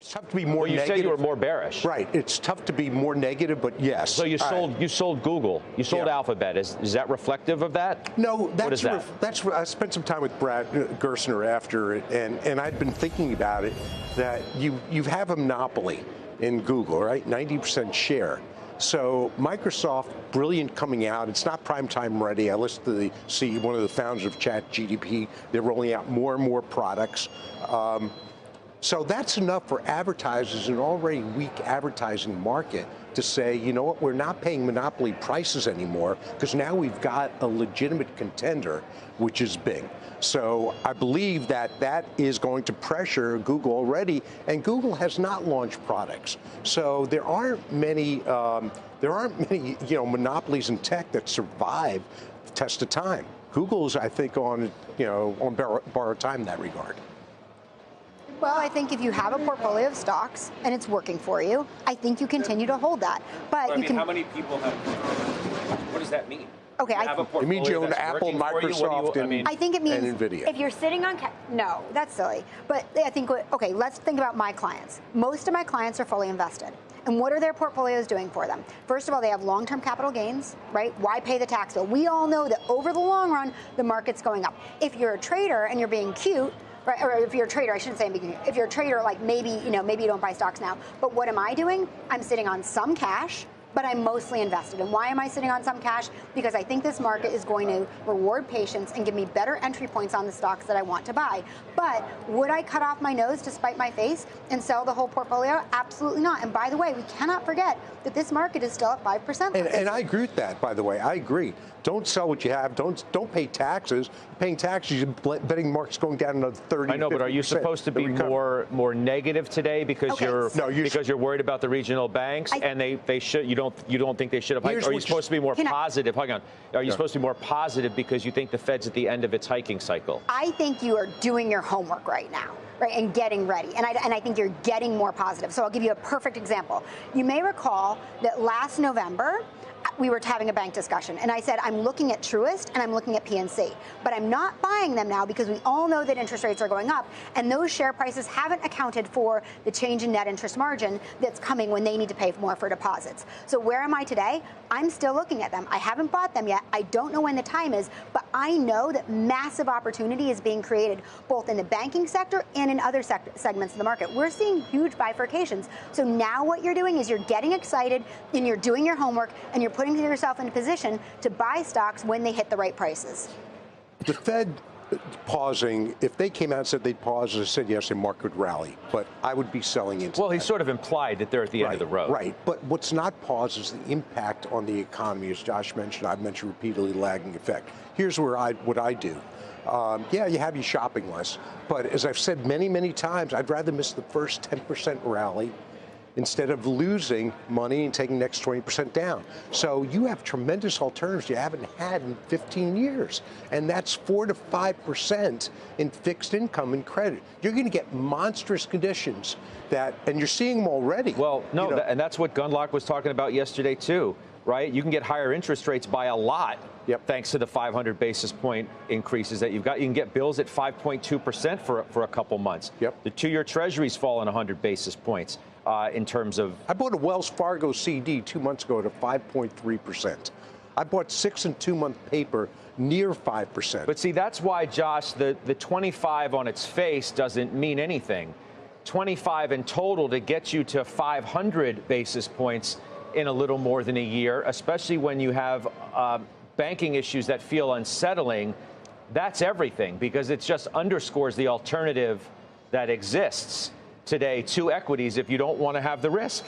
It's tough to be more negative. You said you were more bearish. Right. It's tough to be more negative, but yes. So you sold Google. You sold Alphabet. Is that reflective of that? No, that's I spent some time with Brad Gerstner after it, and I'd been thinking about it, that you have a monopoly in Google, right? 90% share. So Microsoft, brilliant coming out. It's not prime time ready. I listened to one of the founders of ChatGPT. They're rolling out more and more products. So that's enough for advertisers in an already weak advertising market to say, you know what, we're not paying monopoly prices anymore because now we've got a legitimate contender, which is Bing. So I believe that is going to pressure Google already, and Google has not launched products. So there aren't many monopolies in tech that survive the test of time. Google's, I think, on borrowed time in that regard. Well, I think if you have a portfolio of stocks and it's working for you, I think you continue to hold that. But how many people have? What does that mean? Okay, it means you own Apple, Microsoft, I think it means and Nvidia. If you're sitting on no, that's silly. But I think okay, let's think about my clients. Most of my clients are fully invested. And what are their portfolios doing for them? First of all, they have long-term capital gains, right? Why pay the tax bill? We all know that over the long run, the market's going up. If you're a trader and you're being cute, right, or if you're a trader, I shouldn't say if you're a trader, like maybe you don't buy stocks now. But what am I doing? I'm sitting on some cash, but I'm mostly invested. And why am I sitting on some cash? Because I think this market is going to reward patience and give me better entry points on the stocks that I want to buy. But would I cut off my nose to spite my face and sell the whole portfolio? Absolutely not. And by the way, we cannot forget that this market is still at 5%. And I agree with that, by the way. I agree. Don't sell what you have. Don't pay taxes. Paying taxes, you're betting market's going down another 30. I know, but are you supposed to be more negative today because you're worried about the regional banks and they should you don't think they should have hiked? Or are you supposed to be more positive? Hang on. Are you supposed to be more positive because you think the Fed's at the end of its hiking cycle? I think you are doing your homework right now. Right, and getting ready. And I think you're getting more positive. So I'll give you a perfect example. You may recall that last November, we were having a bank discussion, and I said, I'm looking at Truist and I'm looking at PNC, but I'm not buying them now because we all know that interest rates are going up, and those share prices haven't accounted for the change in net interest margin that's coming when they need to pay more for deposits. So where am I today? I'm still looking at them. I haven't bought them yet. I don't know when the time is, but I know that massive opportunity is being created both in the banking sector and in other segments of the market. We're seeing huge bifurcations. So now what you're doing is you're getting excited and you're doing your homework and you're putting yourself in a position to buy stocks when they hit the right prices. The Fed pausing, if they came out and said they'd pause, I said yes, the market would rally, but I would be selling into he sort of implied that they're at the end of the road. Right, but what's not paused is the impact on the economy, as Josh mentioned, I've mentioned repeatedly, lagging effect. Here's what I do. Yeah, you have your shopping list, but as I've said many, many times, I'd rather miss the first 10% rally instead of losing money and taking the next 20% down. So you have tremendous alternatives you haven't had in 15 years. And that's 4 to 5% in fixed income and credit. You're going to get monstrous conditions and you're seeing them already. Well, no, and that's what Gundlach was talking about yesterday too, right? You can get higher interest rates by a lot. Yep. Thanks to the 500 basis point increases that you've got. You can get bills at 5.2% for a couple months. Yep. The 2-year Treasury's fallen 100 basis points. In terms of, I bought a Wells Fargo CD 2 months ago at 5.3%. I bought 6 and 2 month paper near 5%. But see, that's why, Josh, the 25 on its face doesn't mean anything. 25 in total to get you to 500 basis points in a little more than a year, especially when you have banking issues that feel unsettling. That's everything, because it just underscores the alternative that exists today to equities if you don't want to have the risk.